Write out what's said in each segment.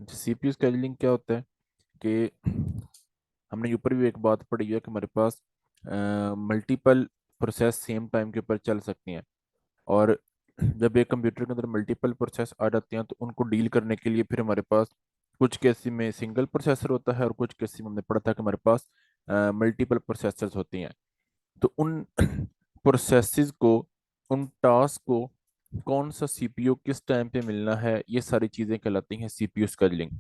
CPU scheduling क्या होता है कि हमने ऊपर भी एक बात पढ़ी है कि हमारे पास मल्टीपल प्रोसेस सेम टाइम के ऊपर चल सकती हैं। और जब एक कंप्यूटर के अंदर मल्टीपल प्रोसेस आ जाते हैं तो उनको डील करने के लिए फिर हमारे पास कुछ केस में सिंगल प्रोसेसर होता है और कुछ केस में हमने पढ़ा था कि हमारे पास मल्टीपल प्रोसेसर्स होती हैं। तो उन प्रोसेसेस को, उन टास्क को कौन सा सीपीयू किस टाइम पे मिलना है, ये सारी चीज़ें कहलाती हैं सीपीयू स्केजुलिंग।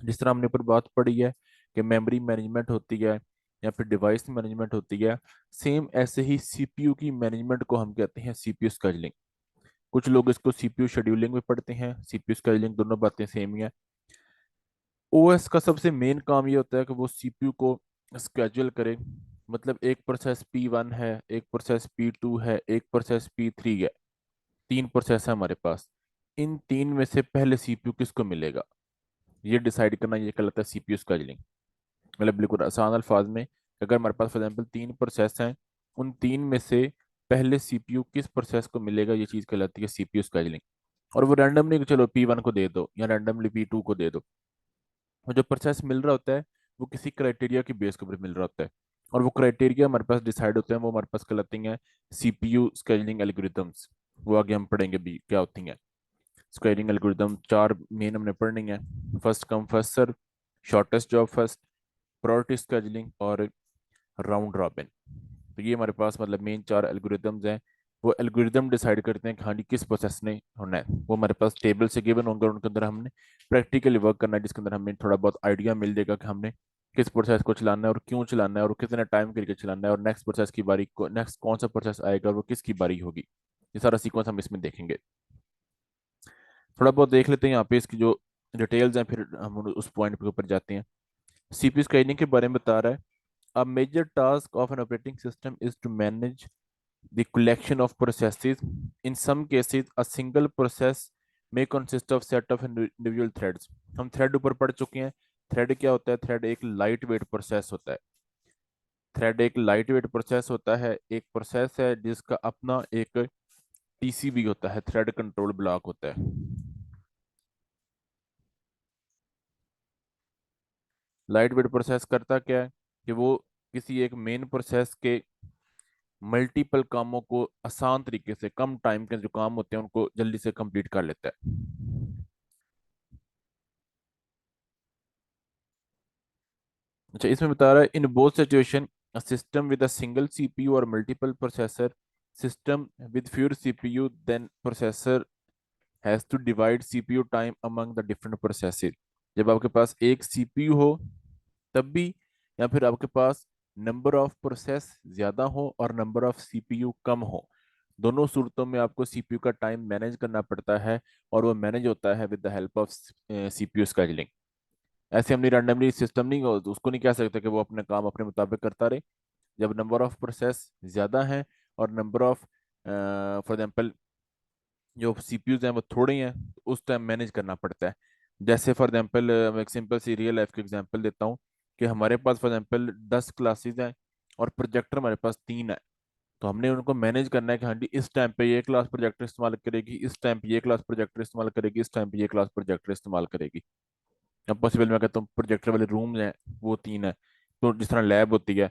जिस तरह हमने ऊपर बात पढ़ी है कि मेमोरी मैनेजमेंट होती है या फिर डिवाइस मैनेजमेंट होती है, सेम ऐसे ही सीपीयू की मैनेजमेंट को हम कहते हैं सीपीयू स्केजुलिंग। कुछ लोग इसको सीपीयू शेड्यूलिंग में पढ़ते हैं, सीपीयू स्केजुलिंग, दोनों बातें सेम ही है। ओएस का सबसे मेन काम ये होता है कि वो सीपीयू को स्केड्यूल करे। मतलब एक प्रोसेस P1 है, एक प्रोसेस P2 है, एक प्रोसेस P3 है, तीन प्रोसेस है हमारे पास। इन तीन में से पहले सीपीयू किसको मिलेगा, ये डिसाइड करना, ये कहलाता है सीपीयू स्केजुलिंग। मतलब बिल्कुल आसान अल्फाज में, अगर हमारे पास फॉर एग्जाम्पल तीन प्रोसेस हैं, उन तीन में से पहले सीपीयू किस प्रोसेस को मिलेगा, ये चीज़ कहलाती है सीपीयू स्केजुलिंग। और वो रैंडमली चलो P1 को दे दो या रैंडमली P2 को दे दो, और जो प्रोसेस मिल रहा होता है वो किसी क्राइटेरिया की बेस के ऊपर मिल रहा होता है। और वो क्राइटेरिया हमारे पास डिसाइड होते हैं, वो हमारे पास कहलाती हैं सीपीयू स्केजुलिंग एल्गोरिथम्स। वो आगे हम पढ़ेंगे भी क्या होती हैं। स्केलिंग एल्गोरिदम चार मेन हमने पढ़नी है: first come first serve, shortest job first, priority scheduling और राउंड रॉबिन। तो ये हमारे पास मतलब मेन चार एल्गोरिदम्स हैं। वो एल्गोरिदम डिसाइड करते हैं कि हाँ जी किस प्रोसेस ने होना है। वो हमारे पास टेबल से गिवन होंगे और उनके अंदर हमने प्रैक्टिकली वर्क करना है, जिसके अंदर हमें थोड़ा बहुत आइडिया मिल जाएगा कि हमने किस प्रोसेस को चलाना है और क्यों चलाना है और कितने टाइम के लिए चलाना है, और नेक्स्ट प्रोसेस की बारी को, नेक्स्ट कौन सा प्रोसेस आएगा और वो किसकी बारी होगी। ये सारा सीक्वेंस हम इसमें देखेंगे। थोड़ा बहुत देख लेते हैं यहाँ पे इसकी जो डिटेल्स हैं, फिर हम उस पॉइंट के ऊपर जाते हैं। सीपीयू स्केलिंग के बारे में बता रहा है: a major task of an operating system is to manage the collection of processes. In some cases a single process may consist of set of individual threads। हम थ्रेड ऊपर पढ़ चुके हैं। थ्रेड क्या होता है? थ्रेड एक लाइट वेट प्रोसेस होता है। थ्रेड एक लाइट वेट प्रोसेस होता है, एक प्रोसेस है जिसका अपना एक टीसीबी होता है, थ्रेड कंट्रोल ब्लॉक होता है। लाइट वेट प्रोसेस करता क्या है कि वो किसी एक मेन प्रोसेस के मल्टीपल कामों को आसान तरीके से, कम टाइम के जो काम होते हैं उनको जल्दी से कंप्लीट कर लेता है। अच्छा, इसमें बता रहा है: in both situation a system with a single CPU और multiple processor system with fewer CPU then processor has to divide CPU time among the different processes. जब आपके पास एक सीपीयू हो तब भी, या फिर आपके पास नंबर ऑफ प्रोसेस ज्यादा हो और नंबर ऑफ सीपीयू कम हो, दोनों सूरतों में आपको सीपीयू का टाइम मैनेज करना पड़ता है। और वो मैनेज होता है with the help of CPU scheduling. ऐसे हमने रैंडमली सिस्टम नहीं उसको नहीं कह सकते कि वो अपने काम अपने मुताबिक करता रहे। जब नंबर ऑफ प्रोसेस ज्यादा है और नंबर ऑफ फॉर एग्जांपल जो सीपीयूज हैं वो थोड़े हैं, तो उस टाइम मैनेज करना पड़ता है। जैसे फॉर एग्जांपल मैं एक सिंपल सी रियल लाइफ का एग्जांपल देता हूँ कि हमारे पास फॉर एग्जांपल 10 क्लासेज हैं और प्रोजेक्टर हमारे पास तीन है। तो हमने उनको मैनेज करना है कि हाँ जी इस टाइम पे ये क्लास प्रोजेक्टर इस्तेमाल करेगी, इस टाइम पे ये क्लास प्रोजेक्टर इस्तेमाल करेगी, इस टाइम पे ये क्लास प्रोजेक्टर इस्तेमाल करेगी। अब पॉसिबल मैं कहता हूँ प्रोजेक्टर वाले रूम हैं वो तीन है। तो जिस तरह लैब होती है,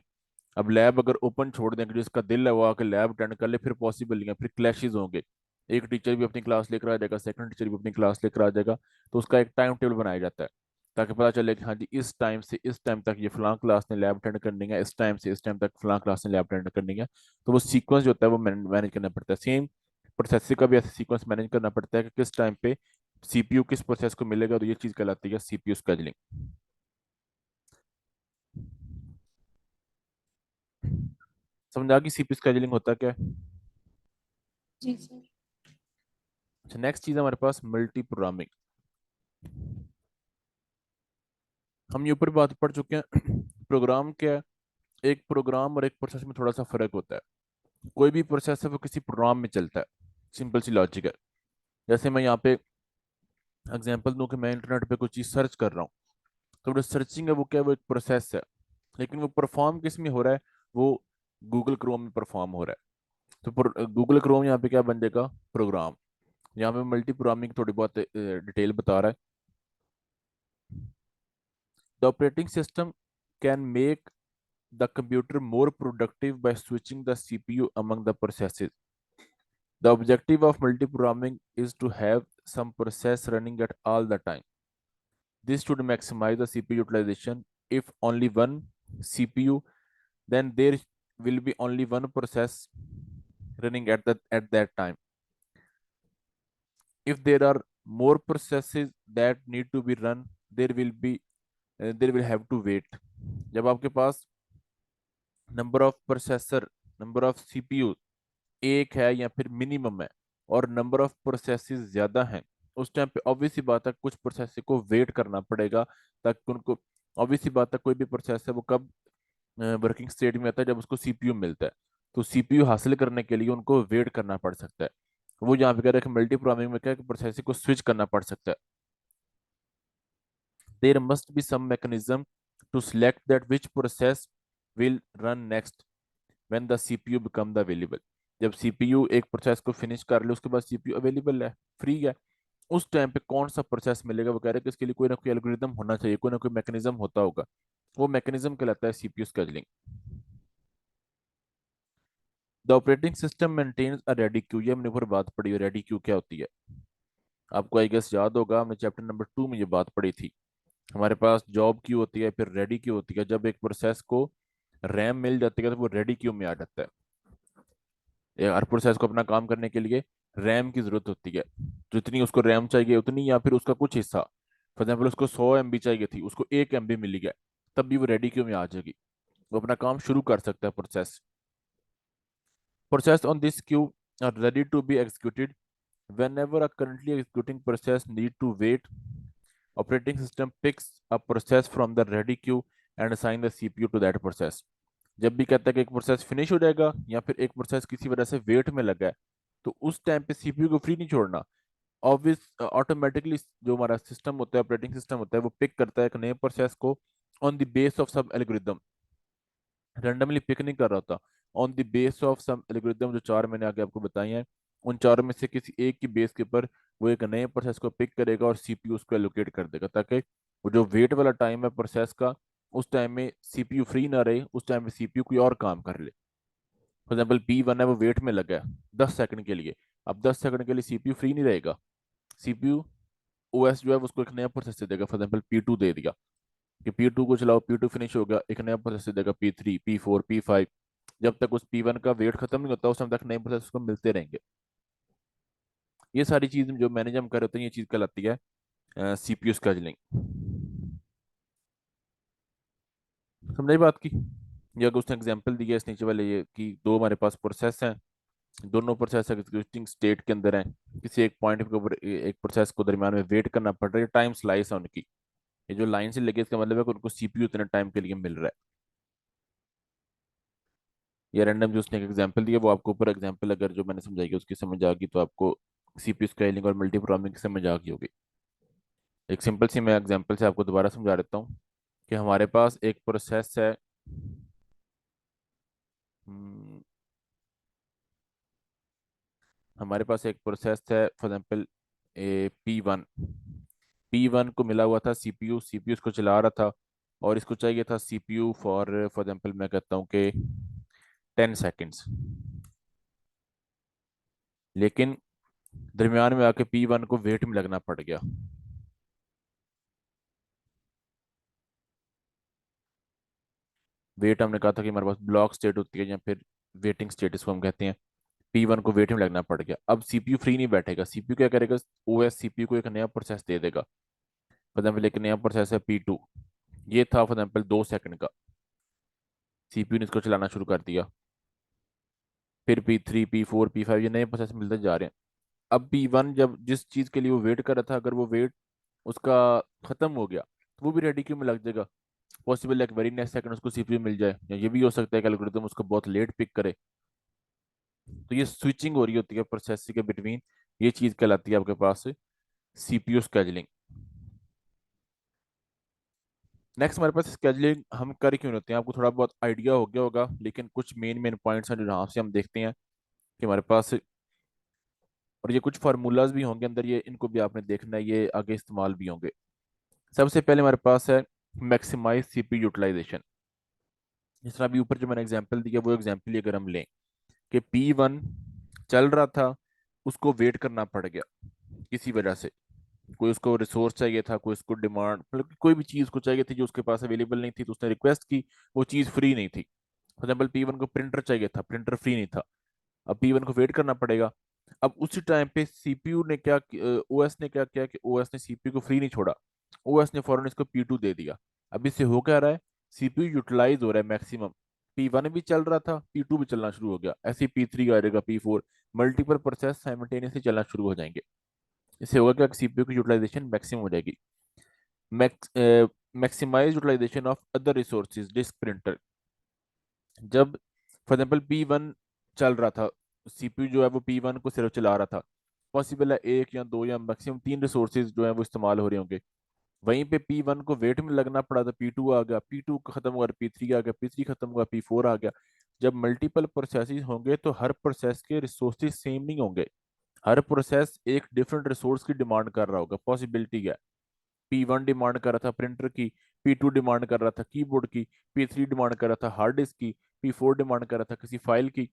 अब लैब अगर ओपन छोड़ दें कि जिसका दिल है वो आके लैब अटेंड कर ले, फिर पॉसिबल नहीं है, फिर क्लैशेस होंगे। एक टीचर भी अपनी क्लास लेकर आ जाएगा, सेकंड टीचर भी अपनी क्लास लेकर आ जाएगा। तो उसका एक टाइम टेबल बनाया जाता है ताकि पता चले कि हाँ जी इस टाइम से इस टाइम तक ये फलां क्लास ने लैब अटेंड करनी है, इस टाइम से इस टाइम तक फलां क्लास ने लैब अटेंड करनी है। तो वो सीक्वेंस जो होता है वो मैनेज करना पड़ता है। सेम प्रोसेसर का भी ऐसे सीक्वेंस मैनेज करना पड़ता है कि किस टाइम पे सीपीयू किस प्रोसेस को मिलेगा। तो ये चीज कहलाती है सीपीयू स्केजुलिंग। समझ आ गई सीपीयू स्केजुलिंग होता क्या है? जी सर। अच्छा, नेक्स्ट चीज है हमारे पास मल्टी प्रोग्रामिंग। हम ये ऊपर बात पढ़ चुके हैं प्रोग्राम क्या है? एक प्रोग्राम और एक प्रोसेस में थोड़ा सा फर्क होता है। कोई भी प्रोसेस है वो किसी प्रोग्राम में चलता है। सिंपल सी लॉजिक है। जैसे मैं यहाँ पे एग्जांपल दूं कि मैं इंटरनेट पे कोई चीज सर्च कर रहा हूँ, तो जो सर्चिंग है वो क्या है? वो एक प्रोसेस है। लेकिन वो परफॉर्म किस में हो रहा है? वो गूगल क्रोम में परफॉर्म हो रहा है। तो गूगल क्रोम यहाँ पे क्या बन जाएगा? प्रोग्राम। यहाँ पे मल्टी प्रोग्रामिंग थोड़ी बहुत डिटेल बता रहा है the operating system can make the computer more productive by switching the CPU among the processes. The objective of multiprogramming is to have some process running at all the time. This should maximize the CPU utilization. If only one CPU, then there will be only one process running at that time. If there are more processes that need to be run, there will have to wait. जब आपके पास number of processor, number of CPU एक है या फिर minimum है, और number of processes ज्यादा हैं, उस टाइम पे ऑब्वियस सी बात है कुछ प्रोसेस को वेट करना पड़ेगा, ताकि उनको, ऑब्वियस सी बात है कोई भी प्रोसेस है वो कब वर्किंग स्टेट में आता है, जब उसको सीपीयू मिलता है। तो सीपीयू हासिल करने के लिए उनको वेट करना पड़ सकता है। वो यहाँ पे कह रहे हैं कि मल्टी प्रोग्रामिंग में क्या है कि प्रोसेस को स्विच करना पड़ सकता है। There must be some mechanism to select that which process will run next when the CPU become the available. जब सीपीयू एक प्रोसेस को फिनिश कर ले, उसके बाद सीपीयू अवेलेबल है, फ्री है, उस टाइम पे कौन सा प्रोसेस मिलेगा, वो कह रहे हैं कि इसके लिए कोई ना कोई एल्गोरिदम होना चाहिए, कोई ना कोई मैकेनिज्म होता होगा। वो मैकेनिज्म कहलाता है CPU scheduling. The operating system maintains a ready queue. ये हमने ऊपर बात पढ़ी है, रेडी क्यू क्या होती है। आपको आई गेस याद होगा, हमने चैप्टर नंबर 2 में ये बात पढ़ी थी। हमारे पास जॉब क्यू होती है, फिर रेडी क्यू होती है। जब एक प्रोसेस को रैम मिल जाती है तो वो रेडी क्यू में आ जाता है। हर प्रोसेस को अपना काम करने के लिए रैम की जरूरत होती है। जितनी उसको रैम चाहिए उतनी, या फिर उसका कुछ हिस्सा, फॉर एग्जाम्पल उसको 100 MB चाहिए थी, उसको 1 MB मिली गया, तब भी वो रेडी क्यू में आ जाएगी, वो अपना काम शुरू कर सकता है process. Process on this queue are ready to be executed whenever a currently executing process need to wait. Operating system picks a process from the ready queue and assign the CPU to that process. जब भी कहता है कि एक process finish हो जाएगा या फिर एक प्रोसेस किसी वजह से वेट में लगा है, तो उस टाइम पे सीपीयू को फ्री नहीं छोड़ना। ऑब्वियस ऑटोमेटिकली जो हमारा सिस्टम होता है, ऑपरेटिंग सिस्टम होता है, वो पिक करता है एक नए प्रोसेस को on the base of some algorithm. Randomly pick नहीं कर रहा होता, on the base of some algorithm, जो चार मैंने आगे आपको बताई हैं, उन चारों में से किसी एक की बेस के ऊपर वो एक नए प्रोसेस को पिक करेगा और सीपीयू उसको एलोकेट कर देगा, ताकि वो जो वेट वाला टाइम है प्रोसेस का, उस टाइम में सीपीयू फ्री ना रहे, उस टाइम में सीपीयू कोई और काम कर ले। फॉर एग्जाम्पल P1 है, वो वेट में लगा है 10 सेकंड के लिए। अब 10 सेकंड के लिए सीपीयू फ्री नहीं रहेगा, सीपीयू ओएस जो है वो उसको एक नया प्रोसेस दे देगा। फॉर एग्जाम्पल P2 दे दिया कि P2 को चलाओ, P2 फिनिश हो गया, एक नया प्रोसेस दे देगा P3, P4, P5। जब तक उस P1 का वेट खत्म नहीं होता, उस टाइम तक नए प्रोसेस उसको मिलते रहेंगे। ये सारी चीज जो मैनेज हम कर रहे होते हैं, ये चीज कहलाती है सीपीयू स्केजुलिंग। समझाई बात की। ये अगर उसने एग्जांपल दिया इस नीचे वाले, ये कि दो हमारे पास प्रोसेस हैं, दोनों प्रोसेस एग्जिस्टिंग स्टेट के अंदर हैं, किसी एक पॉइंट के ऊपर एक प्रोसेस को दरमियान में वेट करना पड़ रहा है, टाइम स्लाइस है उनकी। ये जो लाइन से लगे, इसका मतलब है कि उनको सीपीयू उतने टाइम के लिए मिल रहा है। या रैंडम जो उसने एक एग्जांपल दिया, वो आपको ऊपर एग्जांपल अगर जो मैंने समझाई उसकी समझ आ गई, तो आपको सीपीयू स्केलिंग और मल्टी प्रोग्रामिंग की समझ आ गई होगी। एक सिंपल सी मैं एग्जांपल से आपको दोबारा समझा देता हूँ कि हमारे पास एक प्रोसेस है। हम्म, हमारे पास एक प्रोसेस है, फॉर एग्जाम्पल P1। P1 को मिला हुआ था सीपीयू, सीपीयू इसको चला रहा था, और इसको चाहिए था सीपीयू फॉर फॉर एग्जाम्पल मैं कहता हूँ कि 10 सेकेंड्स। लेकिन दरमियान में आके P1 को वेट में लगना पड़ गया। वेट हमने कहा था कि हमारे पास ब्लॉक स्टेट होती है या फिर वेटिंग स्टेट इसको हम कहते हैं। P1 को वेट में लगना पड़ गया। अब सीपीयू फ्री नहीं बैठेगा, सीपीयू क्या करेगा, ओएस सीपीयू को एक नया प्रोसेस दे देगा। फॉर एग्जाम्पल एक नया प्रोसेस है P2, ये था फॉर एग्जाम्पल 2 सेकंड का, सीपीयू ने इसको चलाना शुरू कर दिया। फिर P3, P4, P5, ये नए प्रोसेस मिलते जा रहे हैं। अब P1 जब जिस चीज के लिए वो वेट कर रहा था, अगर वो वेट उसका खत्म हो गया, तो वो भी रेडी क्यू में लग जाएगा। पॉसिबल है कि वेरी नेक्स्ट सेकंड उसको सीपीयू मिल जाए, या ये भी हो सकता है कि एल्गोरिथम उसको बहुत लेट पिक करे। तो ये स्विचिंग हो रही होती है प्रोसेस के बिटवीन, ये चीज कहलाती है आपके पास सीपीयू स्केजुलिंग। नेक्स्ट हमारे पास स्केजुलिंग हम कर क्यों होते हैं, आपको थोड़ा बहुत आइडिया हो गया होगा, लेकिन कुछ मेन मेन पॉइंट्स हैं जो यहाँ से हम देखते हैं कि हमारे पास, और ये कुछ फार्मूलाज भी होंगे अंदर, ये इनको भी आपने देखना है, ये आगे इस्तेमाल भी होंगे। सबसे पहले हमारे पास है मैक्सिमाइज सीपीयू यूटिलाइजेशन। जिस तरह अभी ऊपर जो मैंने एग्जांपल दिया वो एग्जांपल अगर हम लें कि P1 चल रहा था, उसको वेट करना पड़ गया किसी वजह से, कोई उसको रिसोर्स चाहिए था, कोई उसको डिमांड, मतलब कि कोई भी चीज़ को चाहिए थी जो उसके पास अवेलेबल नहीं थी, तो उसने रिक्वेस्ट की, वो चीज़ फ्री नहीं थी। फॉर एग्जाम्पल P1 को प्रिंटर चाहिए था, प्रिंटर फ्री नहीं था, अब P1 को वेट करना पड़ेगा। अब उसी टाइम पे सीपीयू ने क्या, ओएस ने क्या किया कि ओएस ने सीपीयू को फ्री नहीं छोड़ा, ओएस ने फौरन इसको P2 दे दिया। अब इससे हो क्या रहा है, सीपीयू यूटिलाइज हो रहा है मैक्सिमम। P1 भी चल रहा था, P2 भी चलना शुरू हो गया, ऐसे ही P3 आ जाएगा, P4, मल्टीपल प्रोसेस साइमल्टेनियसली चलना शुरू हो जाएंगे। इससे होगा क्या, सीपीयू की यूटिलाइजेशन मैक्सिमम हो जाएगी। Maximise utilisation of other resources disk printer. जब फॉर एग्जाम्पल P1 चल रहा था, सीपीयू जो है वो P1 को सिर्फ चला रहा था, पॉसिबल है एक या दो या मैक्सिमम तीन रिसोर्सेज जो है वो इस्तेमाल हो रहे होंगे। वहीं पे P1 को वेट में लगना पड़ा तो P2 आ गया, P2 खत्म हुआ P3 आ गया, P3 खत्म हुआ P4 आ गया। जब मल्टीपल प्रोसेसेस होंगे तो हर प्रोसेस के रिसोर्सेज सेम नहीं होंगे, हर प्रोसेस एक डिफरेंट रिसोर्स की डिमांड कर रहा होगा, पॉसिबिलिटी है। P1 डिमांड कर रहा था प्रिंटर की, P2 डिमांड कर रहा था कीबोर्ड की, P3 डिमांड कर रहा था हार्ड डिस्क की, P4 डिमांड कर रहा था किसी फाइल की।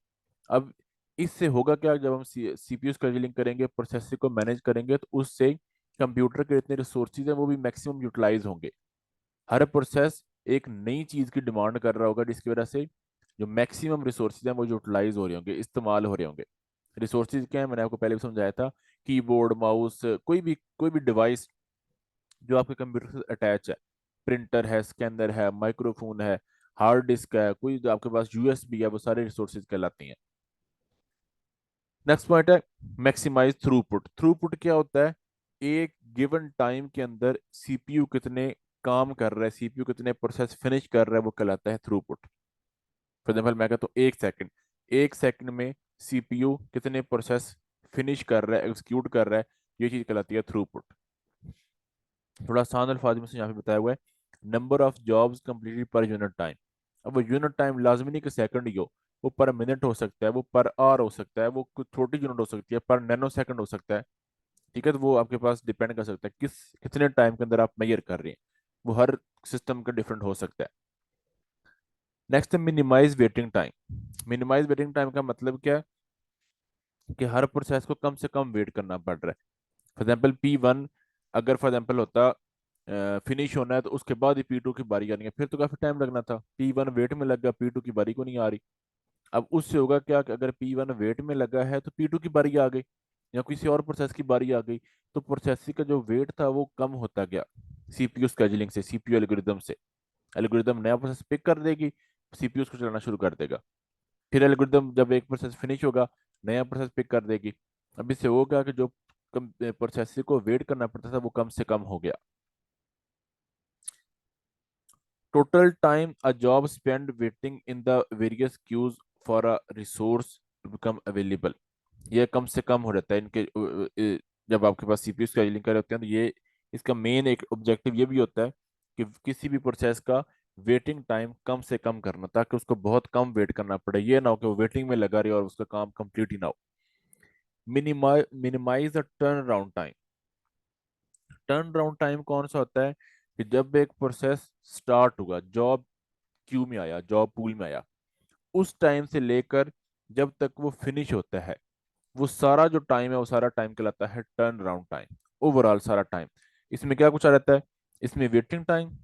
अब इससे होगा क्या, जब हम सीपीयू शेड्यूलिंग करेंगे, प्रोसेसर को मैनेज करेंगे, तो उससे कंप्यूटर के जितने रिसोर्सेज हैं वो भी मैक्सिमम यूटिलाइज होंगे। हर प्रोसेस एक नई चीज की डिमांड कर रहा होगा, जिसकी वजह से जो मैक्सिमम रिसोर्सेज हैं वो यूटिलाइज हो रहे होंगे, इस्तेमाल हो रहे होंगे। रिसोर्सेज क्या है, मैंने आपको पहले भी समझाया था, कीबोर्ड, माउस, कोई भी डिवाइस जो आपके कंप्यूटर से अटैच है, प्रिंटर है, स्कैनर है, माइक्रोफोन है, हार्ड डिस्क है, कोई जो आपके पास यूएसबी है, वो सारे रिसोर्सेज कहलाती हैं। नेक्स्ट पॉइंट है मैक्सिमाइज थ्रूपुट। थ्रूपुट क्या होता है, एक गिवन टाइम के अंदर सीपीयू कितने काम कर रहा है, सीपीयू कितने प्रोसेस फिनिश कर रहा है, वो कहलाता है थ्रूपुट। फॉर एग्जाम्पल मैं कहता हूँ 1 सेकंड, 1 सेकंड में सीपीयू कितने प्रोसेस फिनिश कर रहा है, एग्जीक्यूट कर रहा है, ये चीज कहलाती है थ्रूपुट। थोड़ा आसान अल्फाज में से यहाँ पे बताया हुआ है, number of jobs completed per unit time. अब वो यूनिट टाइम लाजमी नहीं कि सेकंड ही हो, वो पर मिनट हो सकता है, वो पर आवर हो सकता है, वो कुछ छोटी यूनिट हो सकती है, पर नैनो सेकंड हो सकता है। ठीक है, तो वो आपके पास डिपेंड कर सकता है कितने टाइम के अंदर आप मेजर कर रहे हैं, वो हर सिस्टम का डिफरेंट हो सकता है। नेक्स्ट है minimize waiting time. Minimize waiting time का मतलब क्या है कि हर प्रोसेस को कम से कम वेट करना पड़ रहा है। फॉर एग्जाम्पल P1 अगर फॉर एग्जाम्पल होता फिनिश होना है तो उसके बाद ही P2 की बारी आनी है, फिर तो काफी टाइम लगना था, P1 वेट में लग गया, P2 की बारी को नहीं आ रही। अब उससे होगा क्या कि अगर P1 वेट में लगा है तो P2 की बारी आ गई या किसी और प्रोसेस की बारी आ गई, तो प्रोसेस का जो वेट था वो कम होता गया सीपीयू स्केजुलिंग से, सीपीयू एल्गोरिदम से। एल्गोरिदम नया प्रोसेस पिक कर देगी, सीपीयू उसको चलाना शुरू कर देगा, फिर एल्गोरिदम जब एक प्रोसेस फिनिश होगा नया प्रोसेस पिक कर देगी। अब इससे होगा कि जो प्रोसेसर को वेट करना पड़ता था वो कम से कम हो गया। Total time a job spend waiting in the various queues for a resource to become available, ये कम से कम हो जाता है इनके जब आपके पास सीपीयू शेड्यूलिंग कर रहे होते हैं, तो ये इसका मेन एक ऑब्जेक्टिव ये भी होता है कि किसी भी प्रोसेस का वेटिंग टाइम कम से कम करना, ताकि उसको बहुत कम वेट करना पड़े, ये ना हो कि वो वेटिंग में लगा रहे और उसका काम कंप्लीट ही ना हो। Minimize the turn around time. Turn around time कौन सा होता है कि जब एक प्रोसेस स्टार्ट हुआ, जॉब क्यू में आया, जॉब पूल में आया, उस टाइम से लेकर जब तक वो फिनिश होता है, वो सारा जो टाइम है वो सारा टाइम कहलाता है टर्न अराउंड टाइम। ओवरऑल सारा टाइम, इसमें क्या कुछ आ रहता है, इसमें वेटिंग टाइम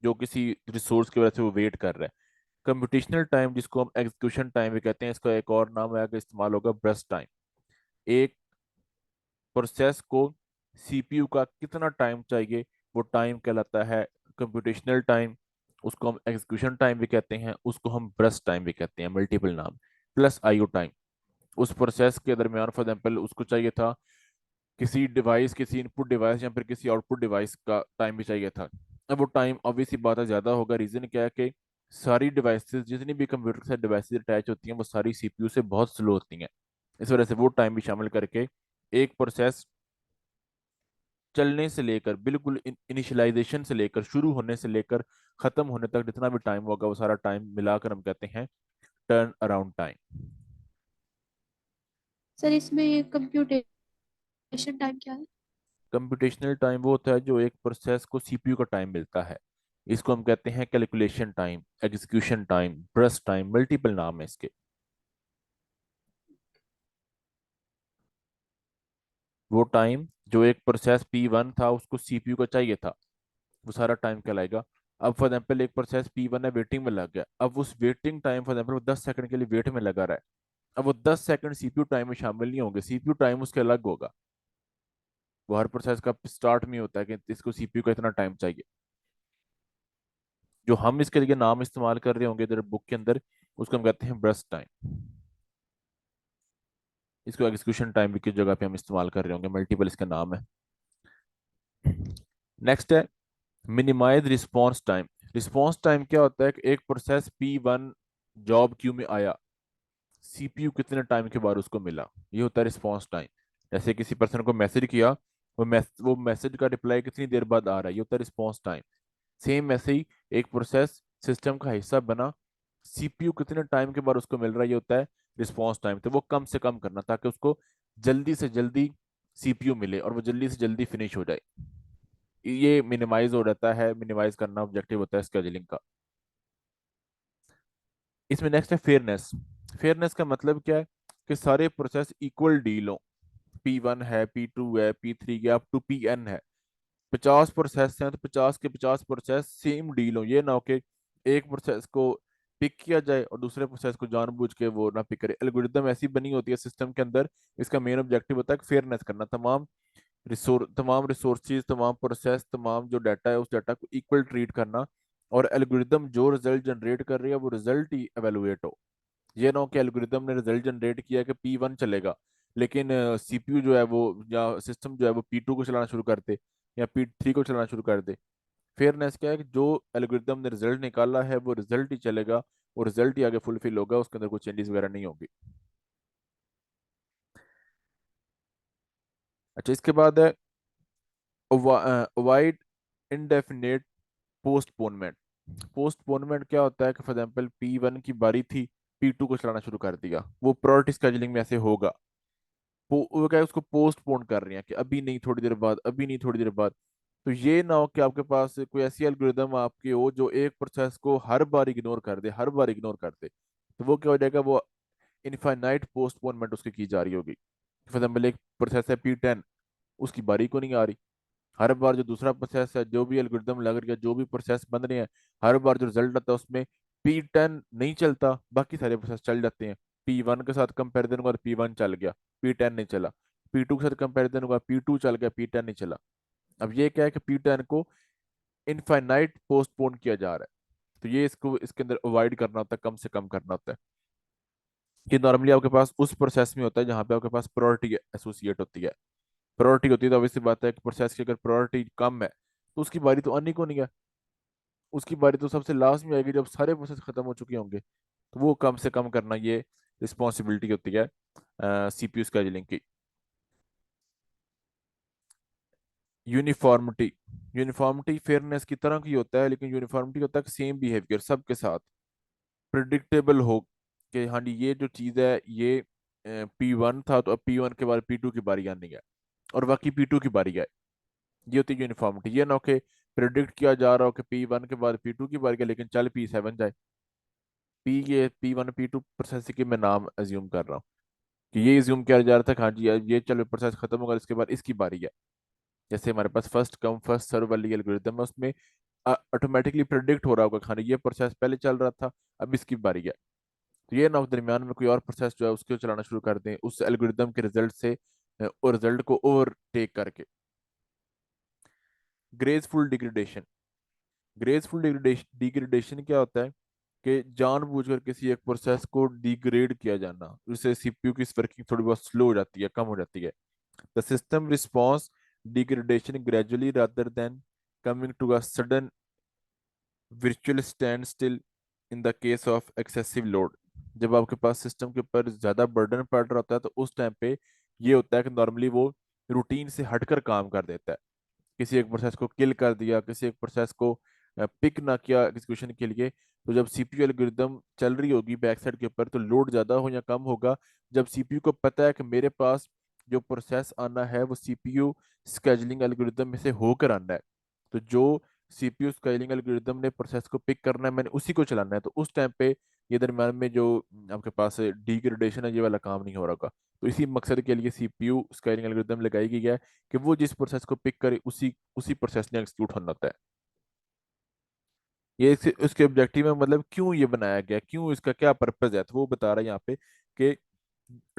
जो किसी रिसोर्स की वजह से वो वेट कर रहा है, कंप्यूटेशनल टाइम जिसको हम एग्जीक्यूशन टाइम भी कहते हैं, इसका एक और नाम है कि इस्तेमाल होगा ब्रस्ट टाइम। एक प्रोसेस को सीपीयू का कितना टाइम चाहिए, वो टाइम कहलाता है कंप्यूटेशनल टाइम। उसको हम एग्जीक्यूशन टाइम भी कहते हैं, उसको हम ब्रस्ट टाइम भी कहते हैं, मल्टीपल नाम। प्लस आईओ टाइम, उस प्रोसेस के दरमियान फॉर एग्जाम्पल उसको चाहिए था किसी डिवाइस, किसी इनपुट डिवाइस या फिर किसी आउटपुट डिवाइस का टाइम भी चाहिए था। अब वो टाइम ऑब्वियसली बात है ज्यादा होगा, रीजन क्या है कि सारी डिवाइसेस, जितनी भी कंप्यूटर के साथ डिवाइसेस अटैच होती हैं वो सारी सीपीयू से बहुत स्लो होती हैं। इस वजह से वो टाइम भी शामिल करके एक प्रोसेस चलने से लेकर बिल्कुल इनिशियलाइजेशन से लेकर, शुरू होने से लेकर खत्म होने तक जितना भी टाइम होगा वो सारा टाइम मिलाकर हम कहते हैं टर्न अराउंड टाइम। सर इसमें कंप्यूटेशन टाइम क्या है? कंप्यूटेशनल टाइम वो होता है जो एक प्रोसेस को सीपीयू का टाइम मिलता है। इसको हम कहते हैं calculation time, execution time, burst time, multiple नाम है इसके। वो टाइम जो एक प्रोसेस P1 था उसको सीपीयू को चाहिए था, वो सारा टाइम कहलाएगा। अब फॉर एग्जाम्पल एक प्रोसेस P1 है, वेटिंग में लग गया, अब उस वेटिंग टाइम फॉर एग्जाम्पल वो 10 सेकंड के लिए वेट में लगा रहा है, अब वो 10 सेकंड सीपीयू टाइम में शामिल नहीं होंगे, सीपीयू टाइम उसके अलग होगा। वो हर प्रोसेस का स्टार्ट में होता है कि इसको सीपीयू का इतना टाइम चाहिए। जो हम इसके लिए नाम इस्तेमाल कर रहे होंगे इधर बुक के अंदर, उसको हम कहते हैं बर्स्ट टाइम। इसको एग्जीक्यूशन टाइम की जगह पे हम इस्तेमाल कर रहे होंगे, मल्टीपल इसका नाम है। नेक्स्ट है minimize response time. Response time क्या होता है कि एक प्रोसेस P1 जॉब क्यू में आया, सीपीयू कितने टाइम के बाद उसको मिला, ये होता है रिस्पॉन्स टाइम। जैसे किसी पर्सन को मैसेज किया, वो मैसेज का रिप्लाई कितनी देर बाद आ रहा है, ये होता है रिस्पॉन्स टाइम। सेम ऐसे ही एक प्रोसेस सिस्टम का हिस्सा बना, सीपीयू कितने टाइम के बाद उसको मिल रहा है, ये होता है रिस्पॉन्स टाइम। तो वो कम से कम करना ताकि उसको जल्दी से जल्दी सीपीयू मिले और वो जल्दी से जल्दी फिनिश हो जाए। ये मिनिमाइज हो जाता है, मिनिमाइज करना ऑब्जेक्टिव होता है स्केजुलिंग का। इसमें नेक्स्ट है फेयरनेस। फेयरनेस का मतलब क्या है कि सारे प्रोसेस इक्वल डील हो। P1 है, P2 है, P3 है, अप टू PN है। 50 प्रोसेस हैं तो 50 के 50 प्रोसेस सेम डील हो, ये ना हो कि एक प्रोसेस को पिक किया जाए और दूसरे प्रोसेस को जानबूझ के वो ना पिक करे। एल्गोरिदम ऐसी बनी होती है सिस्टम के अंदर, इसका मेन ऑब्जेक्टिव होता है कि फेयरनेस करना, तमाम रिसोर्सेज, तमाम प्रोसेस, तमाम जो डाटा है उस डाटा को इक्वल ट्रीट करना। और एल्गोरिदम जो रिजल्ट जनरेट कर रही है वो रिजल्ट ही एवेलुएट हो। ये ना हो कि एल्गोरिदम ने रिजल्ट जनरेट किया कि P1 चलेगा, लेकिन सीपीयू जो है वो या सिस्टम जो है वो P2 को चलाना शुरू कर दे या P3 को चलाना शुरू कर दे। फेयरनेस क्या है कि जो एल्गोरिदम ने रिजल्ट निकाला है वो रिजल्ट ही चलेगा, और रिजल्ट ही आगे फुलफिल होगा, उसके अंदर कोई चेंजेस वगैरह नहीं होगी। अच्छा, इसके बाद है अवॉइड इनडेफिनेट पोस्टपोनमेंट। पोस्टपोनमेंट क्या होता है कि फॉर एग्जाम्पल P1 की बारी थी, P2 को चलाना शुरू कर दिया, वो प्रायोरिटी स्केजुलिंग में ऐसे होगा। वो क्या है, उसको पोस्टपोन कर रहे हैं कि अभी नहीं थोड़ी देर बाद, अभी नहीं थोड़ी देर बाद। तो ये ना हो कि आपके पास कोई ऐसी एल्गोरिदम आपकी हो जो एक प्रोसेस को हर बार इग्नोर कर दे, हर बार इग्नोर कर दे। तो वो क्या हो जाएगा, वो इनफाइनाइट पोस्टपोनमेंट उसकी की जा रही होगी। फॉर एग्जाम्पल एक प्रोसेस है P10, उसकी बारी को नहीं आ रही, हर बार जो दूसरा प्रोसेस है, जो भी एल्गोरिदम लग रही है, जो भी प्रोसेस बन रहे हैं, हर बार जो रिजल्ट आता है उसमें P10 नहीं चलता, बाकी सारे प्रोसेस चल जाते हैं। P1 के साथ कंपेरिजन हुआ तो P1 चल गया, P10 नहीं चला। P2 के साथ कंपेरिजन हुआ, P2 चल गया, P10 नहीं चला। अब ये क्या है कि P10 को इनफाइनाइट पोस्टपोन किया जा रहा है। तो ये इसको इसके अंदर अवॉइड करना होता है, कम से कम करना होता है। कि नॉर्मली आपके पास उस प्रोसेस में होता है जहाँ पे आपके पास प्रायोरिटी एसोसिएट होती है। प्रायोरिटी होती है तो ऑब्वियसली बात है कि प्रोसेस की अगर प्रायोरिटी कम है तो उसकी बारी तो आनी को नहीं है, उसकी बारी तो सबसे लास्ट में आएगी जब सारे प्रोसेस खत्म हो चुके होंगे। तो वो कम से कम करना, ये रिस्पॉन्सिबिलिटी होती है सीपीयू स्केजुलिंग की। यूनिफॉर्मिटी। यूनिफॉर्मिटी फेयरनेस की तरह की होता है, लेकिन यूनिफॉर्मिटी होता है सेम बिहेवियर सबके साथ, प्रिडिक्टेबल हो कि हाँ जी ये जो चीज़ है ये P1 था तो अब P1 के बाद P2 की बारी आनी है, और बाकी P2 की बारी है। ये होती है यूनिफॉर्मिटी। ये ना हो कि प्रिडिक्ट किया जा रहा हो कि P1 के बाद P2 की बारी है लेकिन चल P7 जाए। ये P1 P2 प्रोसेस की मैं नाम अज्यूम कर रहा हूँ कि ये अज्यूम किया जा रहा था कि हाँ जी ये चलो प्रोसेस खत्म होगा, इसके बाद इसकी बारी है। जैसे हमारे पास फर्स्ट कम फर्स्ट सर्व वाली एल्गोरिदम है, उसमें ऑटोमेटिकली प्रिडिक्ट हो रहा होगा खाने ये प्रोसेस पहले चल रहा था, अब इसकी बारी है। तो ये ना हो दरमियान में कोई और प्रोसेस जो है उसको चलाना शुरू कर दें उस एल्गोरिदम के रिजल्ट से, और रिजल्ट को ओवरटेक करके। Graceful degradation. ग्रेसफुल डिग्रेडेशन क्या होता है कि जानबूझकर किसी एक प्रोसेस को डिग्रेड किया जाना, उससे सीपीयू की वर्किंग थोड़ी बहुत स्लो हो जाती है, कम हो जाती है। The system response degradation gradually rather than coming to a sudden virtual stand still in the case of excessive load. जब आपके पास सिस्टम के ऊपर ज्यादा बर्डन पड़ रहा होता है तो उस टाइम पे ये होता है कि नॉर्मली वो रूटीन से हटकर काम कर देता है। किसी एक प्रोसेस को किल कर दिया, किसी एक प्रोसेस को पिक ना किया एग्जीक्यूशन के लिए। तो जब सीपीयू एल्गोरिदम चल रही होगी बैक साइड के ऊपर तो लोड ज्यादा हो या कम होगा। जब सीपीयू को पता है कि मेरे पास जो प्रोसेस आना है वो सीपीयू स्केजुलिंग एल्गोरिदम में से होकर आना है, तो जो सीपीयू स्केलिंग एल्गोरिदम ने प्रोसेस को पिक करना है, मैंने उसी को चलाना है, तो उस टाइम पे ये दरम्यान में जो आपके पास डिग्रेडेशन है, ये वाला काम नहीं हो रहा होगा। तो इसी मकसद के लिए सीपीयू स्केलिंग एल्गोरिदम लगाई गई है कि वो जिस प्रोसेस को पिक करे उसी उसी प्रोसेस ने एग्जीक्यूट होना होता है। ये उसके ऑब्जेक्टिव में मतलब क्यों ये बनाया गया, क्यों इसका क्या पर्पज है, तो वो बता रहा है यहाँ पे कि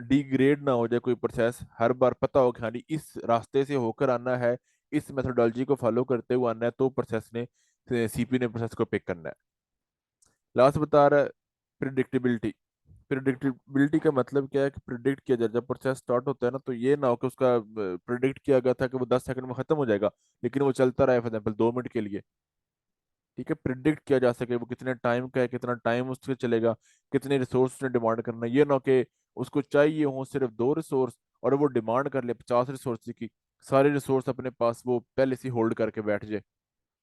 डिग्रेड ना हो जाए कोई प्रोसेस, हर बार पता हो कि हाँ जी इस रास्ते से होकर आना है, इस मेथोडोलॉजी को फॉलो करते हुए आना है, तो प्रोसेस ने सीपीयू ने प्रोसेस को पिक करना है। लास्ट बता रहा है प्रिडिक्टेबिलिटी। प्रिडिक्टेबिलिटी का मतलब क्या है कि प्रिडिक्ट किया जाए, जब प्रोसेस स्टार्ट होता है ना, तो ये ना हो कि उसका प्रिडिक्ट किया गया था कि वो 10 सेकंड में खत्म हो जाएगा, लेकिन वो चलता रहा, फॉर एग्जाम्पल 2 मिनट के लिए। ठीक है, प्रिडिक्ट किया जा सके वो कितने टाइम का है, कितना टाइम उससे चलेगा, कितने रिसोर्स ने डिमांड करना है। ये ना हो कि उसको चाहिए हो सिर्फ 2 रिसोर्स और वो डिमांड कर ले 50 रिसोर्स की, सारे रिसोर्स अपने पास वो पहले से होल्ड करके बैठ जाए।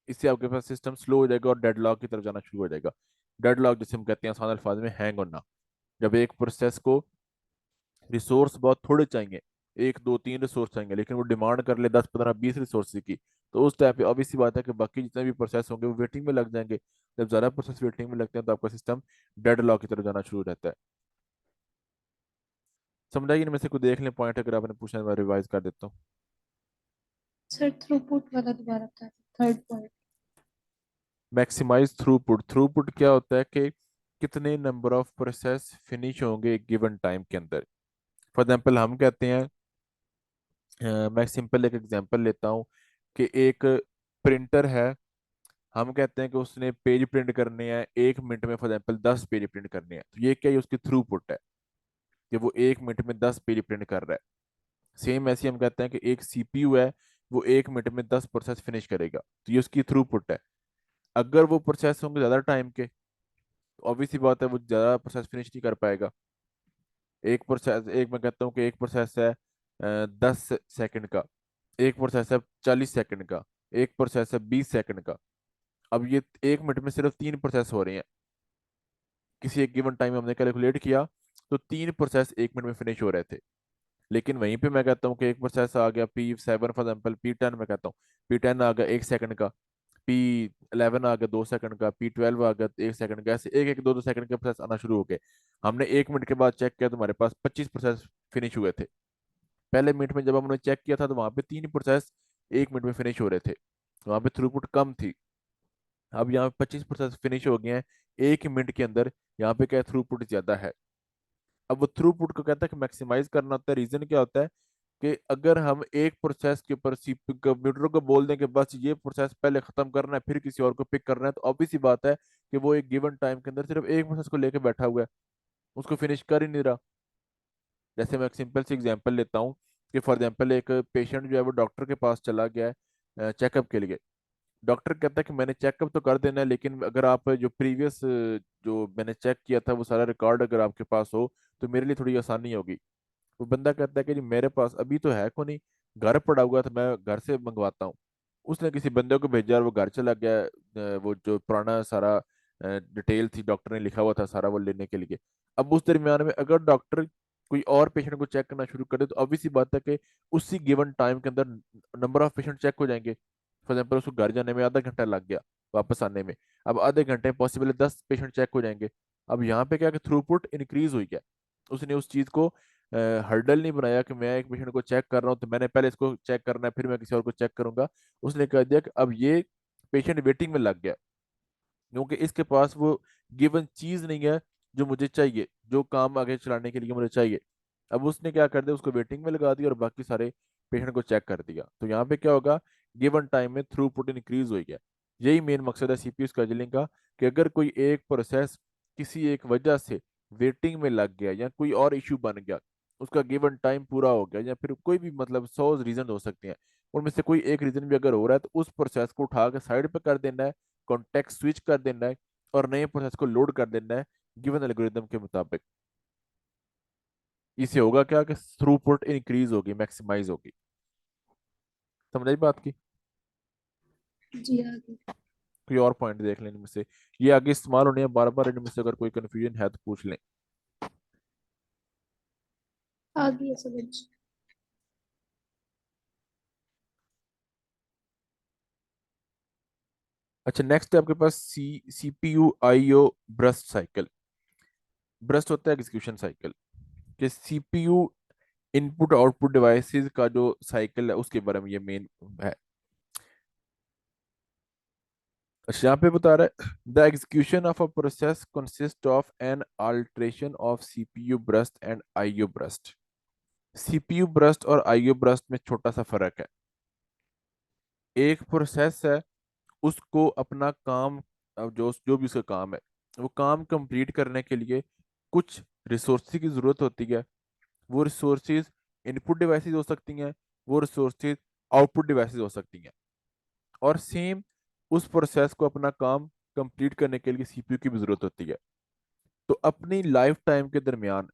इससे आपके पास सिस्टम स्लो हो जाएगा और डेडलॉक की तरफ जाना शुरू हो जाएगा। डेडलॉक जिसे हम कहते हैं आसान अल्फाज में हैंग होना, जब एक प्रोसेस को रिसोर्स बहुत थोड़े चाहिए, 1 2 3 रिसोर्स चाहिए, लेकिन वो डिमांड कर ले 10 15 20 रिसोर्स की, तो उस टाइप पे ऑब्वियस सी बात है कि बाकी जितने भी प्रोसेस होंगे वो वेटिंग में लग जाएंगे। जब ज्यादा प्रोसेस वेटिंग में लगते हैं तो आपका सिस्टम डेडलॉक की तरफ जाना शुरू हो जाता है। समझाइए, इनमें से कुछ देख लें पॉइंट, अगर आपने पूछना है मैं रिवाइज कर देता हूँ। सर थ्रूपुट वाला दोबारा बता third point. Maximize throughput. Throughput क्या होता है कि कितने नंबर ऑफ प्रोसेस फिनिश होंगे एक गिवन टाइम के अंदर। फॉर एग्जाम्पल हम कहते हैं, मैं सिंपल एक एग्जांपल लेता हूँ कि एक प्रिंटर है, हम कहते हैं कि उसने पेज प्रिंट करने हैं 1 मिनट में, फॉर एग्जाम्पल 10 पेज प्रिंट करने हैं, तो ये क्या है, उसकी थ्रूपुट है कि वो 1 मिनट में 10 पेज प्रिंट कर रहा है। सेम ऐसे ही हम कहते हैं कि एक सीपीयू है, वो 1 मिनट में 10 प्रोसेस फिनिश करेगा, तो ये उसकी थ्रूपुट है। अगर वो प्रोसेस होंगे ज्यादा टाइम के, तो ऑब्वियस सी बात है वो ज्यादा प्रोसेस फिनिश नहीं कर पाएगा। एक प्रोसेस, एक मैं कहता हूँ कि एक प्रोसेस है 10 सेकंड का, एक प्रोसेस है 40 सेकंड का, एक प्रोसेस है 20 सेकंड का। अब ये 1 मिनट में सिर्फ 3 प्रोसेस हो रहे हैं, किसी एक गिवन टाइम हमने कैलकुलेट किया, तो 3 प्रोसेस 1 मिनट में फिनिश हो रहे थे। लेकिन वहीं पे मैं कहता हूँ कि एक प्रोसेस आ गया P7, फॉर एग्जाम्पल P10, मैं कहता हूँ P10 आ गया 1 सेकंड का, P11 आ गया 2 सेकंड का, P12 आ गया 1 सेकंड का, ऐसे एक एक 2 2 सेकंड के प्रोसेस आना शुरू हो गए। हमने 1 मिनट के बाद चेक किया तो हमारे पास 25 प्रोसेस फिनिश हुए थे। पहले मिनट में जब हमने चेक किया था तो वहां पे 3 प्रोसेस 1 मिनट में फिनिश हो रहे थे, वहां पे थ्रूपुट कम थी। अब यहाँ पे 25 प्रोसेस फिनिश हो गए हैं 1 मिनट के अंदर, यहाँ पे क्या है, थ्रूपुट ज्यादा है। अब वो थ्रूपुट को कहता है कि मैक्सिमाइज करना होता है। रीजन क्या होता है कि अगर हम एक प्रोसेस के ऊपर सीपी कंप्यूटर को बोल दें कि बस ये प्रोसेस पहले खत्म करना है फिर किसी और को पिक करना है, तो ऑब्वियस सी बात है कि वो एक गिवन टाइम के अंदर सिर्फ एक प्रोसेस को लेकर बैठा हुआ है, उसको फिनिश कर ही नहीं रहा। जैसे मैं एक सिंपल सी एग्जांपल लेता हूँ कि फॉर एग्जांपल एक पेशेंट जो है वो डॉक्टर के पास चला गया है चेकअप के लिए। डॉक्टर कहता है कि मैंने चेकअप तो कर देना है, लेकिन अगर आप जो प्रीवियस जो मैंने चेक किया था वो सारा रिकॉर्ड अगर आपके पास हो तो मेरे लिए थोड़ी आसानी होगी। वो बंदा कहता है कि जी मेरे पास अभी तो है को नहीं, घर पड़ा हुआ था, मैं घर से मंगवाता हूँ। उसने किसी बंदे को भेजा और वो घर चला गया, वो जो पुराना सारा डिटेल थी डॉक्टर ने लिखा हुआ था सारा वो लेने के लिए। अब उस दरमियान में अगर डॉक्टर कोई और पेशेंट को चेक करना शुरू कर दे, तो ऑब्वियस सी बात है कि उसी गिवन टाइम के अंदर नंबर ऑफ पेशेंट चेक हो जाएंगे। फॉर एग्जाम्पल उसको घर जाने में आधा घंटा लग गया, वापस आने में अब आधे घंटे पॉसिबल 10 पेशेंट चेक हो जाएंगे। अब यहाँ पे क्या कि थ्रूपुट इंक्रीज हुई है। उसने उस चीज को हर्डल नहीं बनाया कि मैं एक पेशेंट को चेक कर रहा हूँ तो मैंने पहले इसको चेक करना है फिर मैं किसी और को चेक करूंगा। उसने कह दिया कि अब ये पेशेंट वेटिंग में लग गया, क्योंकि इसके पास वो गिवन चीज नहीं है जो मुझे चाहिए, जो काम आगे चलाने के लिए मुझे चाहिए। अब उसने क्या कर दिया, उसको वेटिंग में लगा दिया और बाकी सारे पेशेंट को चेक कर दिया। तो यहाँ पे क्या होगा, गिवन टाइम में थ्रूपुट इंक्रीज हो गया। यही मेन मकसद है सीपीयू शेड्यूलिंग का, कि अगर कोई एक प्रोसेस किसी एक वजह से वेटिंग में लग गया या कोई और इश्यू बन गया, उसका गिवन टाइम पूरा हो गया, या फिर कोई भी मतलब 100 रीजन हो सकते हैं, उनमें से कोई एक रीजन भी अगर हो रहा है, तो उस प्रोसेस को उठा के साइड पे कर देना है, कॉन्टेक्स्ट स्विच कर देना है और नए प्रोसेस को लोड कर देना है गिवन एल्गोरिदम के मुताबिक। इससे होगा क्या कि थ्रूपुट इंक्रीज होगी, मैक्सिमाइज होगी। समझ आई बात की? जी आगे। कोई और पॉइंट देख लें इनमें से, ये आगे इस्तेमाल होने हैं बार बार, इनमें से अगर कोई कंफ्यूजन है तो पूछ लें। आगे समझ। अच्छा, नेक्स्ट है आपके पास CPU IO burst cycle. Burst होता है एग्जीक्यूशन साइकिल, कि सीपीयू इनपुट आउटपुट डिवाइसेस का जो साइकिल है उसके बारे में ये मेन है। अच्छा, यहाँ पे बता रहा है the execution of a process consist of an alteration of CPU burst and IO burst. CPU burst और आईओ ब्रस्ट में छोटा सा फर्क है। एक प्रोसेस है, उसको अपना काम, अब जो जो भी उसका काम है, वो काम कंप्लीट करने के लिए कुछ रिसोर्सेज की जरूरत होती है। वो रिसोर्सेज इनपुट डिवाइसेस हो सकती हैं, वो रिसोर्सेज आउटपुट डिवाइसेस हो सकती हैं। और सेम उस प्रोसेस को अपना काम कंप्लीट करने के लिए सीपीयू की भी जरूरत होती है। तो अपनी लाइफ टाइम के दरमियान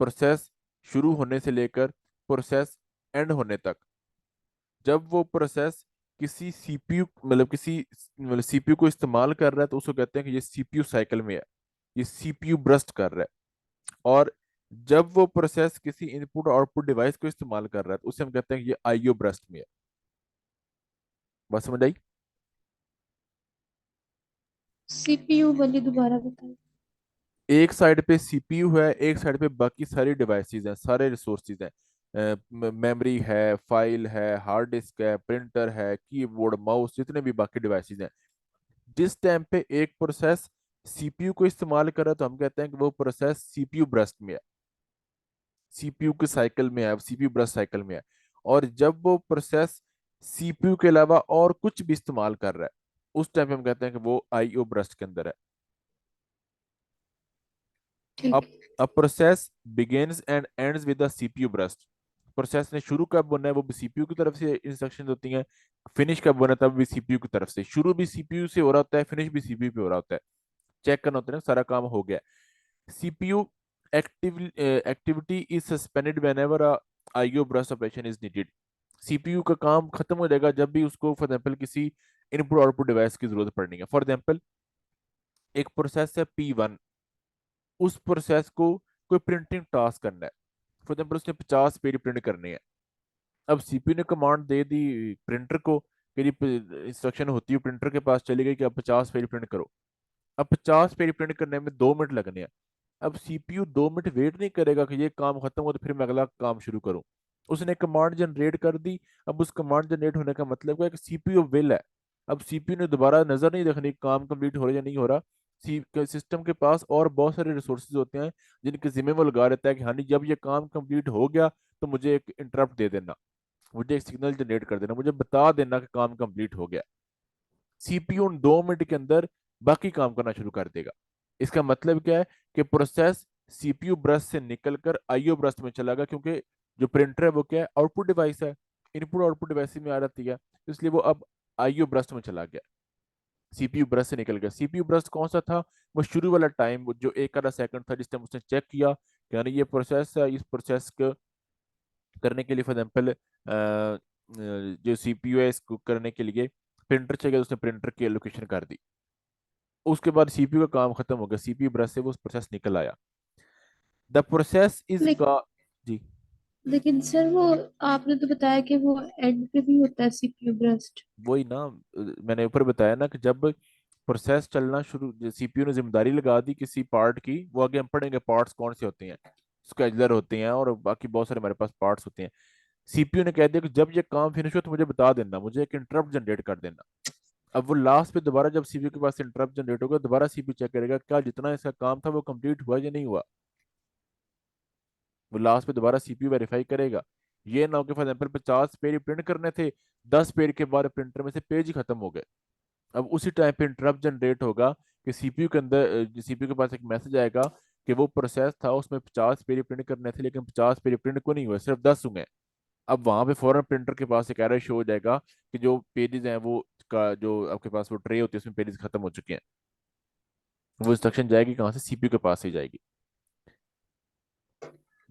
प्रोसेस शुरू होने से लेकर प्रोसेस एंड होने तक, जब वो प्रोसेस किसी सीपीयू मतलब किसी मतलब सीपीयू को इस्तेमाल कर रहा है तो उसको कहते हैं कि ये सीपीयू साइकिल में है, ये सीपीयू ब्रस्ट कर रहा है। और जब वो प्रोसेस किसी इनपुट आउटपुट डिवाइस को इस्तेमाल कर रहा है तो उसे हम कहते हैं कि ये आईओ ब्रस्ट में है। बात समझ आई? सीपीयू वाली दोबारा बताइए। एक साइड पे सीपीयू है, एक साइड पे बाकी सारी डिवाइसेस हैं, सारे रिसोर्सेज हैं। मेमोरी है, फाइल है, हार्ड डिस्क है, प्रिंटर है, कीबोर्ड, माउस, जितने भी बाकी डिवाइसेस हैं। जिस टाइम पे एक प्रोसेस सीपीयू को इस्तेमाल कर रहा है तो हम कहते हैं कि वो प्रोसेस सीपीयू ब्रस्ट में है, सीपीयू के साइकिल में है, सीपीयू ब्रस्ट साइकिल में है। और जब वो प्रोसेस सीपीयू के अलावा और कुछ भी इस्तेमाल कर रहा है उस टाइम पे हम कहते हैं कि वो आईओ ब्रस्ट के अंदर है। अब ठीक है। अब process begins and ends with the CPU burst. Process ने शुरू कब होना है वो भी सीपीयू की तरफ से इंस्ट्रक्शन होती हैं, फिनिश कब होना है तब भी सीपीयू की तरफ से। शुरू भी सीपीयू से हो रहा होता है, फिनिश भी सीपीयू पे हो रहा होता है। चेक करना होता है ना सारा काम हो गया। CPU activity is suspended whenever a IO burst operation is needed. CPU का काम खत्म हो जाएगा जब भी उसको फॉर एग्जाम्पल किसी इनपुट आउटपुट डिवाइस की जरूरत पड़नी है। फॉर एग्जाम्पल एक प्रोसेस है P1, उस प्रोसेस को कोई प्रिंटिंग टास्क करना है। फॉर एग्जाम्पल उसने 50 पेज प्रिंट करने हैं। अब सीपीयू ने कमांड दे दी प्रिंटर को कि इंस्ट्रक्शन होती है प्रिंटर के पास चली गई कि अब 50 पेज प्रिंट करो। अब 50 पेज प्रिंट करने में 2 मिनट लगने हैं। अब सीपीयू 2 मिनट वेट नहीं करेगा कि ये काम खत्म हो तो फिर मैं अगला काम शुरू करूं। उसने कमांड जनरेट कर दी। अब उस कमांड जनरेट होने का मतलब क्या है कि सीपीयू विल है। अब सीपीयू ने दोबारा नजर नहीं रखनी काम कंप्लीट हो रहा है या नहीं हो रहा। सिस्टम के पास और बहुत सारे रिसोर्सेज होते हैं जिनके जिम्मे वो लगा रहता है कि हाँ जी जब ये काम कंप्लीट हो गया तो मुझे एक इंटरप्ट दे देना, मुझे एक सिग्नल जनरेट कर देना, मुझे बता देना कि काम कंप्लीट हो गया। सीपीयू उन 2 मिनट के अंदर बाकी काम करना शुरू कर देगा। इसका मतलब क्या है कि प्रोसेस सीपीयू ब्रश से निकलकर आईओ ब्रश में चला गया, क्योंकि जो प्रिंटर है वो क्या है, आउटपुट डिवाइस है, इनपुट आउटपुट डिवाइस में आ जाती है, इसलिए वो अब आईओ ब्रश में चला गया, सीपीयू ब्रश से निकल गया। सीपीयू ब्रश कौन सा था? वो शुरू वाला टाइम जो एक आधा सेकंड था जिस टाइम उसने चेक किया कि यानी ये प्रोसेस है, इस प्रोसेस को करने के लिए फॉर एग्जाम्पल जो सीपीयू है इसको करने के लिए प्रिंटर चाहिए, उसने प्रिंटर की लोकेशन कर दी। उसके बाद सीपीयू का काम खत्म हो गया, सीपीयू ब्रश से वो प्रोसेस निकल आया। द प्रोसेस इज लेकिन का जी। लेकिन सर वो आपने तो बताया कि वो एंड पे भी होता है सीपीयू ब्रस्ट। वही ना, मैंने ऊपर बताया ना कि जब प्रोसेस चलना शुरू, सीपीयू ने जिम्मेदारी लगा दी किसी पार्ट की, वो आगे हम पढ़ेंगे पार्ट्स कौन से होते हैं, स्केजुलर होते हैं और बाकी बहुत सारे हमारे पास पार्ट्स होते हैं। सीपीयू ने कह दिया कि जब ये काम फिनिश हो तो मुझे बता देना, मुझे एक इंटरप्ट जनरेट कर देना। अब वो लास्ट पे दोबारा जब सीपीयू के पास इंटरप्ट जनरेट होगा दोबारा सीपीयू चेक करेगा क्या जितना इसका काम था वो कंप्लीट हुआ या नहीं हुआ। वो लास्ट पे दोबारा सीपीयू वेरीफाई करेगा। ये ना हो कि फॉर एग्जाम्पल 50 पेज प्रिंट करने थे, 10 पेज के बाद प्रिंटर में से पेज ही खत्म हो गए। अब उसी टाइम पे इंटरप्ट जनरेट होगा कि सीपीयू के अंदर, सीपीयू के पास एक मैसेज आएगा कि वो प्रोसेस था उसमें 50 पेज प्रिंट करने थे लेकिन 50 पेज प्रिंट को नहीं हुए, सिर्फ 10 हुए। अब वहां पे फौरन प्रिंटर के पास एक एरर शो हो जाएगा कि जो पेजेस हैं वो का जो आपके पास वो ट्रे होती है उसमें पेजेस खत्म हो चुके हैं। वो इंस्ट्रक्शन जाएगी कहाँ से? सीपीयू के पास ही जाएगी।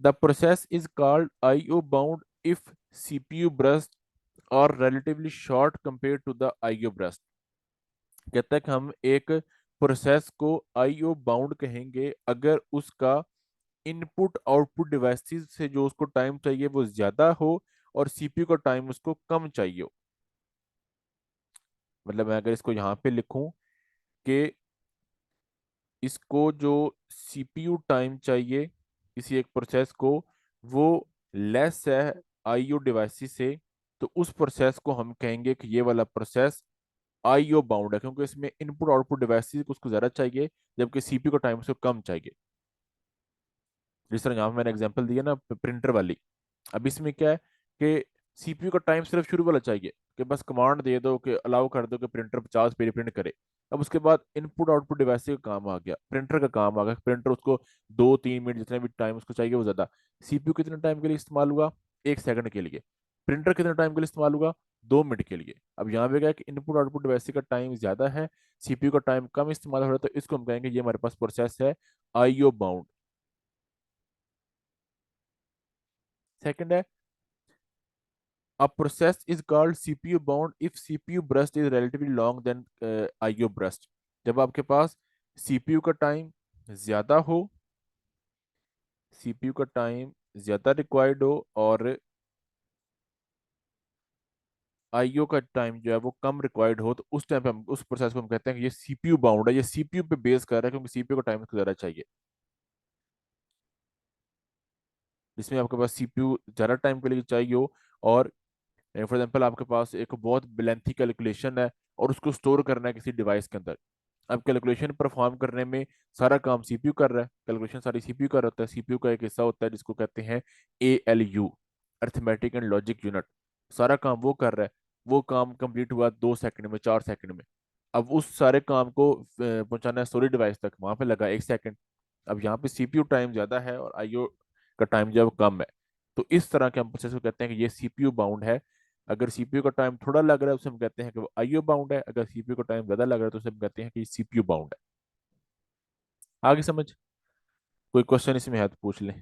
The process is called IO bound if CPU bursts are relatively short compared to the IO burst। कहता है कि हम एक प्रोसेस को IO बाउंड कहेंगे अगर उसका इनपुट आउटपुट डिवाइसेस से जो उसको टाइम चाहिए वो ज्यादा हो और सीपीयू का टाइम उसको कम चाहिए हो। मतलब मैं अगर इसको यहाँ पे लिखूं कि इसको जो सीपीयू टाइम चाहिए किसी एक प्रोसेस को, वो लेस है आईओ डिवाइसेस से, तो उस प्रोसेस को हम कहेंगे कि ये वाला प्रोसेस आईओ बाउंड है, क्योंकि इसमें इनपुट आउटपुट डिवाइसेस को उसको ज्यादा चाहिए, जबकि सीपीयू का टाइम उसको कम चाहिए। जिस तरह यहाँ पे मैंने एग्जांपल दिया ना प्रिंटर वाली, अब इसमें क्या है कि सीपीयू का टाइम सिर्फ शुरू वाला चाहिए, कि बस कमांड दे दो कि अलाउ कर दो कि प्रिंटर 50 पेज प्रिंट करे। अब उसके बाद इनपुट आउटपुट डिवाइस का काम आ गया, प्रिंटर का काम आ गया, प्रिंटर उसको 2-3 मिनट जितने भी टाइम उसको चाहिए वो ज्यादा। सीपीयू कितने टाइम के लिए इस्तेमाल हुआ? 1 सेकंड के लिए। प्रिंटर कितने टाइम के लिए इस्तेमाल हुआ? 2 मिनट के लिए। अब यहाँ पे क्या है कि इनपुट आउटपुट डिवाइस का टाइम ज्यादा है, सीपीयू का टाइम कम इस्तेमाल हो रहा है, तो इसको हम कहेंगे ये हमारे पास प्रोसेस है आईओ बाउंड। सेकंड है, a process is called CPU bound if CPU burst is relatively long than IO burst। जब आपके पास सीपीयू का टाइम ज्यादा हो, सीपीयू का टाइम ज्यादा रिक्वायर्ड हो, और आईओ का टाइम जो है वो कम रिक्वायर्ड हो, तो उस टाइम पे हम उस प्रोसेस को हम कहते हैं कि ये सीपीयू बाउंड है, ये सीपीयू पे बेस कर रहा है, क्योंकि सीपीयू का टाइम उसको ज्यादा चाहिए। जिसमें आपके पास सीपीयू ज्यादा टाइम के लिए चाहिए हो, और फॉर एग्जाम्पल आपके पास एक बहुत लेंथी कैलकुलेशन है और उसको स्टोर करना है किसी डिवाइस के अंदर। अब कैलकुलेशन परफॉर्म करने में सारा काम सीपीयू कर रहा है, कैलकुलेशन सारी सीपीयू कर रहा होता है। सीपीयू का एक हिस्सा होता है जिसको कहते हैं ALU, arithmetic and logic unit. सारा काम वो कर रहा है। वो काम कंप्लीट हुआ 2 सेकंड में, 4 सेकंड में। अब उस सारे काम को पहुंचाना है स्टोरेज डिवाइस तक, वहां पे लगा 1 सेकंड। अब यहाँ पे सीपीयू टाइम ज्यादा है और आईओ का टाइम जो है वो कम है। तो इस तरह के हम प्रोसेस को कहते हैं कि ये सीपीयू बाउंड है। अगर सीपीयू का टाइम थोड़ा लग रहा है उसे हम कहते हैं कि वो आईओ बाउंड है, अगर सीपीयू का टाइम ज्यादा लग रहा है तो उसे हम कहते हैं कि सीपीयू बाउंड है। आगे समझ? कोई क्वेश्चन इसमें है तो पूछ ले।